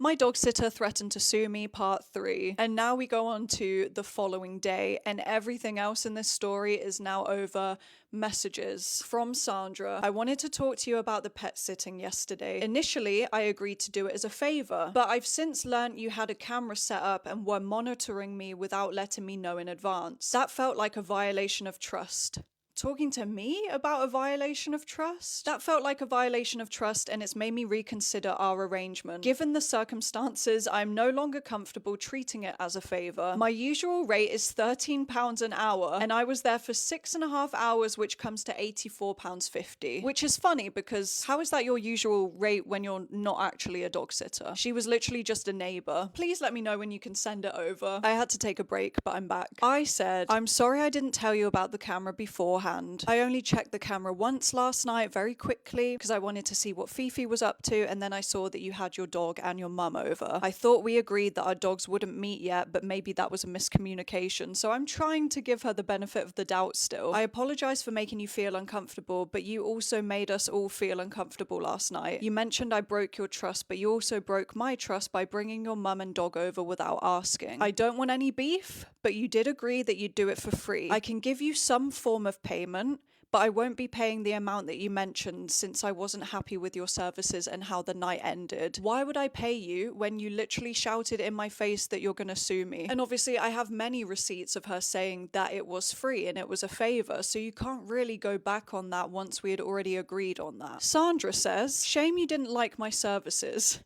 My dog sitter threatened to sue me, part 3. And now we go on to the following day, and everything else in this story is now over messages from Sandra. I wanted to talk to you about the pet sitting yesterday. Initially, I agreed to do it as a favor, but I've since learnt you had a camera set up and were monitoring me without letting me know in advance. That felt like a violation of trust. Talking to me about a violation of trust? That felt like a violation of trust, and it's made me reconsider our arrangement. Given the circumstances, I'm no longer comfortable treating it as a favor. My usual rate is £13 an hour, and I was there for 6.5 hours, which comes to £84.50. Which is funny because how is that your usual rate when you're not actually a dog sitter? She was literally just a neighbor. Please let me know when you can send it over. I had to take a break, but I'm back. I said, I'm sorry I didn't tell you about the camera beforehand. I only checked the camera once last night very quickly because I wanted to see what Fifi was up to, and then I saw that you had your dog and your mum over. I thought we agreed that our dogs wouldn't meet yet, but maybe that was a miscommunication, so I'm trying to give her the benefit of the doubt still. I apologize for making you feel uncomfortable, but you also made us all feel uncomfortable last night. You mentioned I broke your trust, but you also broke my trust by bringing your mum and dog over without asking. I don't want any beef, but you did agree that you'd do it for free. I can give you some form of payment, but I won't be paying the amount that you mentioned since I wasn't happy with your services and how the night ended. Why would I pay you when you literally shouted in my face that you're gonna sue me? And obviously I have many receipts of her saying that it was free and it was a favor, so you can't really go back on that once we had already agreed on that. Sandra says, shame you didn't like my services.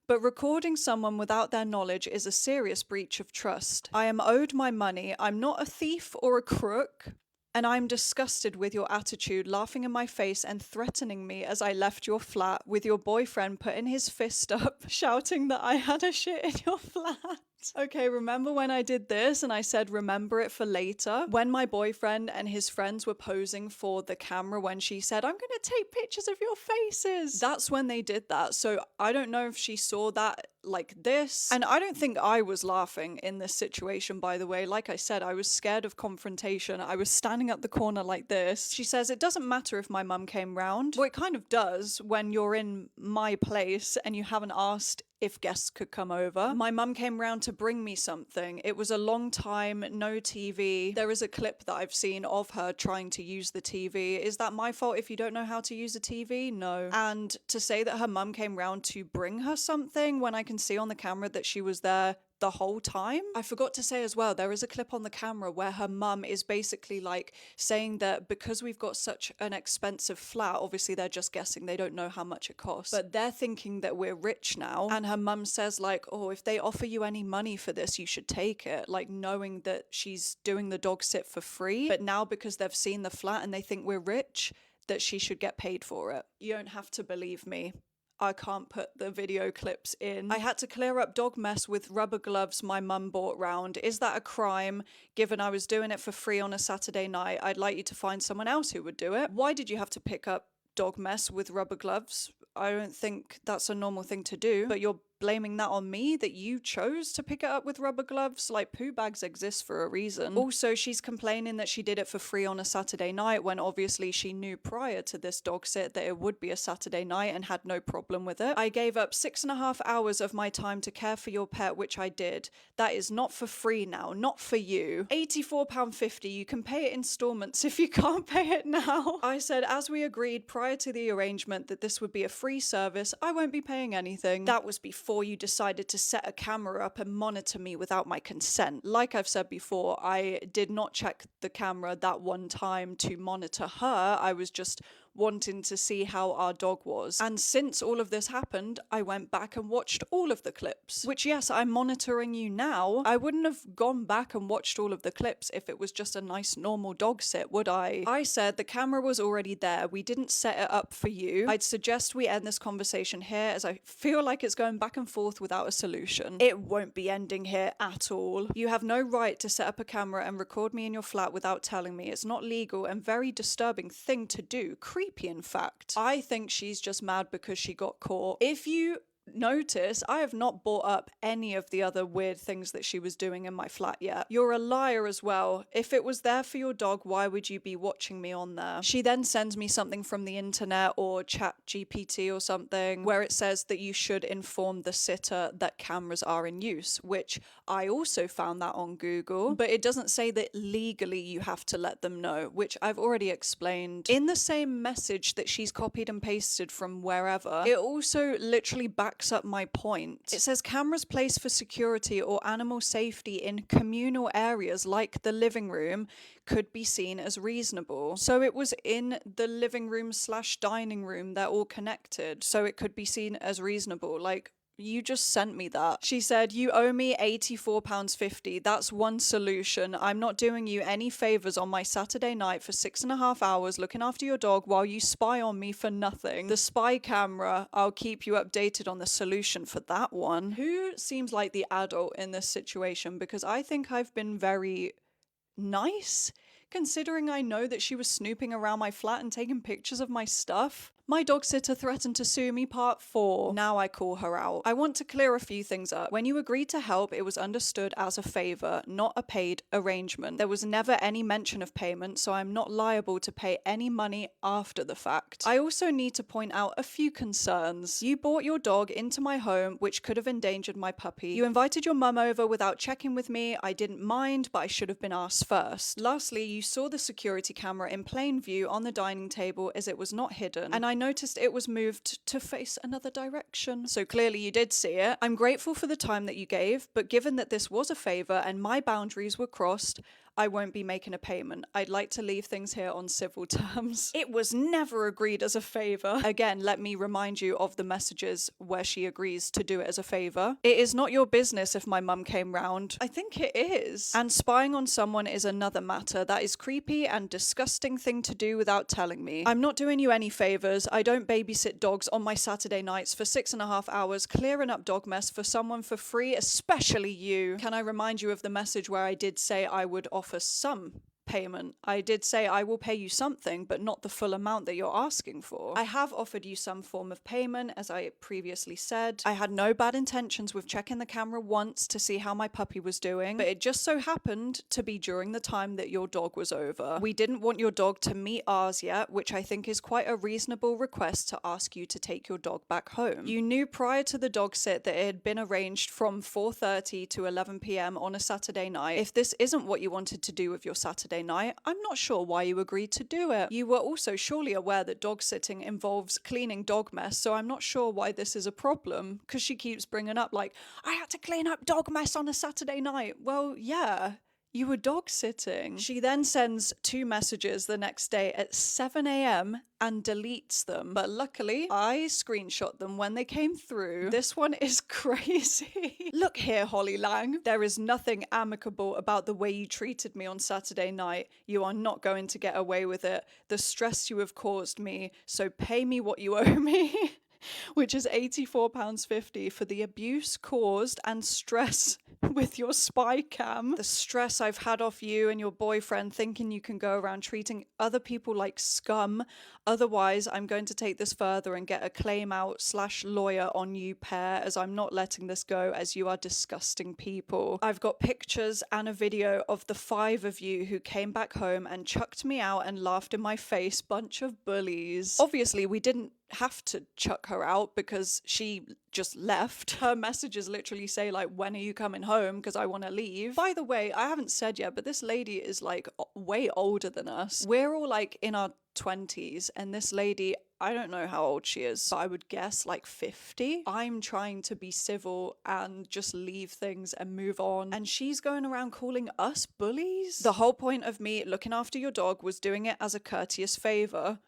But recording someone without their knowledge is a serious breach of trust. I am owed my money. I'm not a thief or a crook. And I'm disgusted with your attitude, laughing in my face and threatening me as I left your flat, with your boyfriend putting his fist up, shouting that I had a shit in your flat. Okay, remember when I did this and I said remember it for later? When my boyfriend and his friends were posing for the camera when she said, I'm gonna take pictures of your faces. That's when they did that. So I don't know if she saw that like this. And I don't think I was laughing in this situation, by the way. Like I said, I was scared of confrontation. I was standing at the corner like this. She says, it doesn't matter if my mum came round. Well, it kind of does when you're in my place and you haven't asked if guests could come over. My mum came round to bring me something. It was a long time, no TV. There is a clip that I've seen of her trying to use the TV. Is that my fault if you don't know how to use a TV? No. And to say that her mum came round to bring her something when I can see on the camera that she was there the whole time. I forgot to say as well, there is a clip on the camera where her mum is basically like saying that because we've got such an expensive flat, obviously they're just guessing, they don't know how much it costs, but they're thinking that we're rich now. And her mum says like, oh, if they offer you any money for this, you should take it. Like knowing that she's doing the dog sit for free, but now because they've seen the flat and they think we're rich, that she should get paid for it. You don't have to believe me. I can't put the video clips in. I had to clear up dog mess with rubber gloves my mum bought round. Is that a crime? Given I was doing it for free on a Saturday night, I'd like you to find someone else who would do it. Why did you have to pick up dog mess with rubber gloves? I don't think that's a normal thing to do, but you're blaming that on me, that you chose to pick it up with rubber gloves? Like, poo bags exist for a reason. Also, she's complaining that she did it for free on a Saturday night when obviously she knew prior to this dog sit that it would be a Saturday night and had no problem with it. I gave up 6.5 hours of my time to care for your pet, which I did. That is not for free now, not for you. £84.50, you can pay it installments if you can't pay it now. I said, as we agreed prior to the arrangement that this would be a free service, I won't be paying anything. That was before you decided to set a camera up and monitor me without my consent. Like I've said before, I did not check the camera that one time to monitor her. I was just wanting to see how our dog was. And since all of this happened, I went back and watched all of the clips. Which, yes, I'm monitoring you now. I wouldn't have gone back and watched all of the clips if it was just a nice normal dog sit, would I? I said the camera was already there. We didn't set it up for you. I'd suggest we end this conversation here as I feel like it's going back and forth without a solution. It won't be ending here at all. You have no right to set up a camera and record me in your flat without telling me. It's not legal and very disturbing thing to do. Creepy, in fact. I think she's just mad because she got caught. If you notice, I have not brought up any of the other weird things that she was doing in my flat yet. You're a liar as well. If it was there for your dog, why would you be watching me on there? She then sends me something from the internet or chat GPT or something where it says that you should inform the sitter that cameras are in use, which I also found that on Google, but it doesn't say that legally you have to let them know, which I've already explained. In the same message that she's copied and pasted from wherever, it also literally backs up my point. It says cameras placed for security or animal safety in communal areas like the living room could be seen as reasonable. So it was in the living room / dining room, they're all connected, so it could be seen as reasonable. Like, you just sent me that. She said, you owe me £84.50. That's one solution. I'm not doing you any favours on my Saturday night for 6.5 hours looking after your dog while you spy on me for nothing. The spy camera, I'll keep you updated on the solution for that one. Who seems like the adult in this situation? Because I think I've been very nice, considering I know that she was snooping around my flat and taking pictures of my stuff. My dog sitter threatened to sue me, part 4. Now I call her out. I want to clear a few things up. When you agreed to help, it was understood as a favour, not a paid arrangement. There was never any mention of payment, so I'm not liable to pay any money after the fact. I also need to point out a few concerns. You brought your dog into my home, which could have endangered my puppy. You invited your mum over without checking with me. I didn't mind, but I should have been asked first. Lastly, you saw the security camera in plain view on the dining table as it was not hidden, and I noticed it was moved to face another direction. So clearly you did see it. I'm grateful for the time that you gave, but given that this was a favour and my boundaries were crossed, I won't be making a payment. I'd like to leave things here on civil terms. It was never agreed as a favour. Again, let me remind you of the messages where she agrees to do it as a favour. It is not your business if my mum came round. I think it is. And spying on someone is another matter. That is creepy and disgusting thing to do without telling me. I'm not doing you any favours. I don't babysit dogs on my Saturday nights for 6.5 hours clearing up dog mess for someone for free, especially you. Can I remind you of the message where I did say I would offer some payment? I did say I will pay you something, but not the full amount that you're asking for. I have offered you some form of payment, as I previously said. I had no bad intentions with checking the camera once to see how my puppy was doing, but it just so happened to be during the time that your dog was over. We didn't want your dog to meet ours yet, which I think is quite a reasonable request to ask you to take your dog back home. You knew prior to the dog sit that it had been arranged from 4:30 to 11 p.m. on a Saturday night. If this isn't what you wanted to do with your Saturday night, I'm not sure why you agreed to do it. You were also surely aware that dog sitting involves cleaning dog mess, so I'm not sure why this is a problem, because she keeps bringing up like, I had to clean up dog mess on a Saturday night. Well, yeah. You were dog sitting. She then sends 2 messages the next day at 7 a.m. and deletes them. But luckily, I screenshot them when they came through. This one is crazy. Look here, Holly Lang. There is nothing amicable about the way you treated me on Saturday night. You are not going to get away with it. The stress you have caused me, so pay me what you owe me. Which is £84.50 for the abuse caused and stress with your spy cam. The stress I've had off you and your boyfriend thinking you can go around treating other people like scum. Otherwise, I'm going to take this further and get a claim out / lawyer on you pair, as I'm not letting this go, as you are disgusting people. I've got pictures and a video of the 5 of you who came back home and chucked me out and laughed in my face. Bunch of bullies. Obviously, we didn't have to chuck her out because she just left. Her messages literally say like, when are you coming home, because I want to leave. By the way, I haven't said yet, but this lady is like way older than us. We're all like in our 20s, and this lady, I don't know how old she is, but I would guess like 50. I'm trying to be civil and just leave things and move on, and she's going around calling us bullies. The whole point of me looking after your dog was doing it as a courteous favor.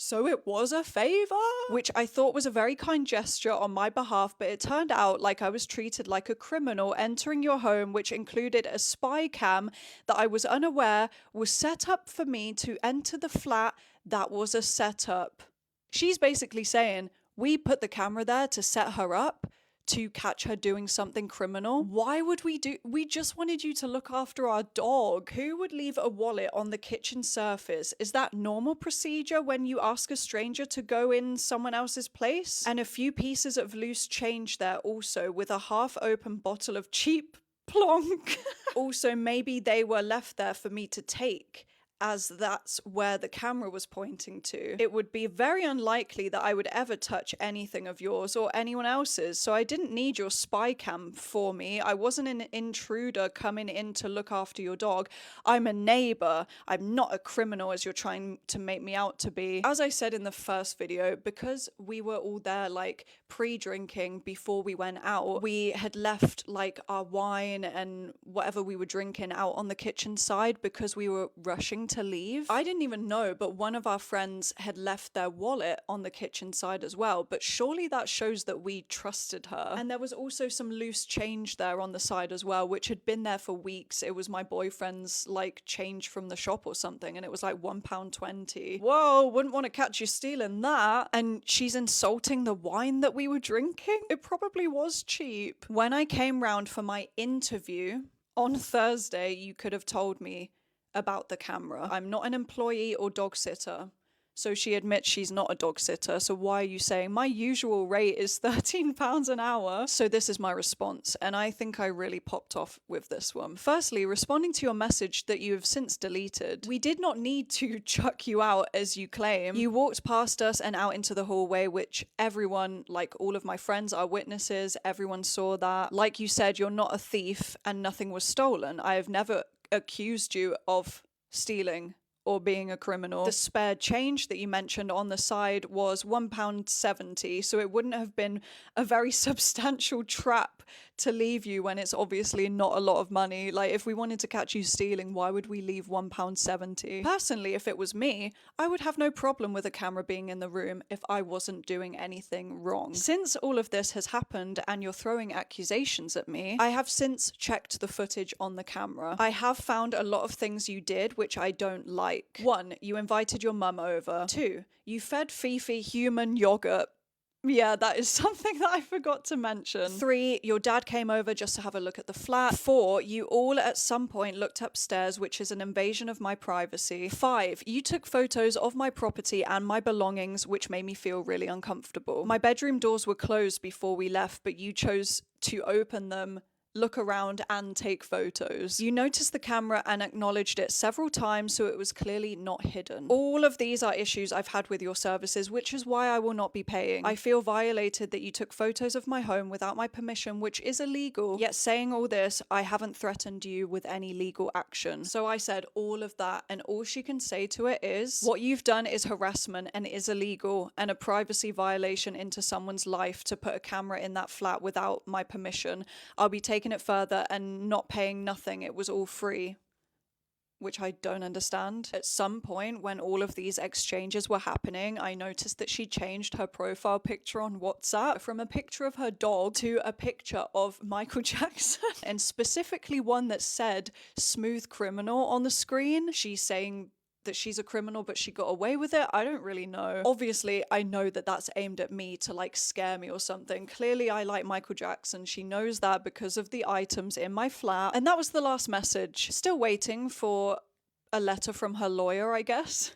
So it was a favour? Which I thought was a very kind gesture on my behalf, but it turned out like I was treated like a criminal entering your home, which included a spy cam that I was unaware was set up for me to enter the flat. That was a setup. She's basically saying, we put the camera there to set her up to catch her doing something criminal. Why would we just wanted you to look after our dog. Who would leave a wallet on the kitchen surface? Is that normal procedure when you ask a stranger to go in someone else's place? And a few pieces of loose change there also, with a half open bottle of cheap plonk. Also, maybe they were left there for me to take, as that's where the camera was pointing to. It would be very unlikely that I would ever touch anything of yours or anyone else's, so I didn't need your spy cam for me. I wasn't an intruder coming in to look after your dog. I'm a neighbor. I'm not a criminal as you're trying to make me out to be. As I said in the first video, because we were all there like pre-drinking before we went out, we had left like our wine and whatever we were drinking out on the kitchen side because we were rushing to leave. I didn't even know, but one of our friends had left their wallet on the kitchen side as well, but surely that shows that we trusted her. And there was also some loose change there on the side as well, which had been there for weeks. It was my boyfriend's like change from the shop or something, and it was like £1.20. Whoa, wouldn't want to catch you stealing that. And she's insulting the wine that we were drinking. It probably was cheap. When I came round for my interview on Thursday, you could have told me about the camera. I'm not an employee or dog sitter. So she admits she's not a dog sitter. So why are you saying my usual rate is £13 an hour? So this is my response. And I think I really popped off with this one. Firstly, responding to your message that you have since deleted. We did not need to chuck you out as you claim. You walked past us and out into the hallway, which everyone, like all of my friends, are witnesses. Everyone saw that. Like you said, you're not a thief and nothing was stolen. I have never accused you of stealing or being a criminal. The spare change that you mentioned on the side was £1.70, so it wouldn't have been a very substantial trap to leave you when it's obviously not a lot of money. Like, if we wanted to catch you stealing, why would we leave £1.70? Personally, if it was me, I would have no problem with a camera being in the room if I wasn't doing anything wrong. Since all of this has happened and you're throwing accusations at me, I have since checked the footage on the camera. I have found a lot of things you did which I don't like. 1, you invited your mum over. 2, you fed Fifi human yogurt. Yeah, that is something that I forgot to mention. 3, your dad came over just to have a look at the flat. 4, you all at some point looked upstairs, which is an invasion of my privacy. 5, you took photos of my property and my belongings, which made me feel really uncomfortable. My bedroom doors were closed before we left, but you chose to open them, look around and take photos. You noticed the camera and acknowledged it several times, so it was clearly not hidden. All of these are issues I've had with your services, which is why I will not be paying. I feel violated that you took photos of my home without my permission, which is illegal. Yet saying all this, I haven't threatened you with any legal action. So I said all of that, and all she can say to it is, what you've done is harassment and is illegal and a privacy violation into someone's life to put a camera in that flat without my permission. I'll be taking it further and not paying nothing. It was all free, which I don't understand. At some point when all of these exchanges were happening, I noticed that she changed her profile picture on WhatsApp from a picture of her dog to a picture of Michael Jackson, and specifically one that said "smooth criminal" on the screen. She's saying that she's a criminal, but she got away with it. I don't really know. Obviously, I know that that's aimed at me to like scare me or something. Clearly, I like Michael Jackson. She knows that because of the items in my flat. And that was the last message. Still waiting for a letter from her lawyer, I guess.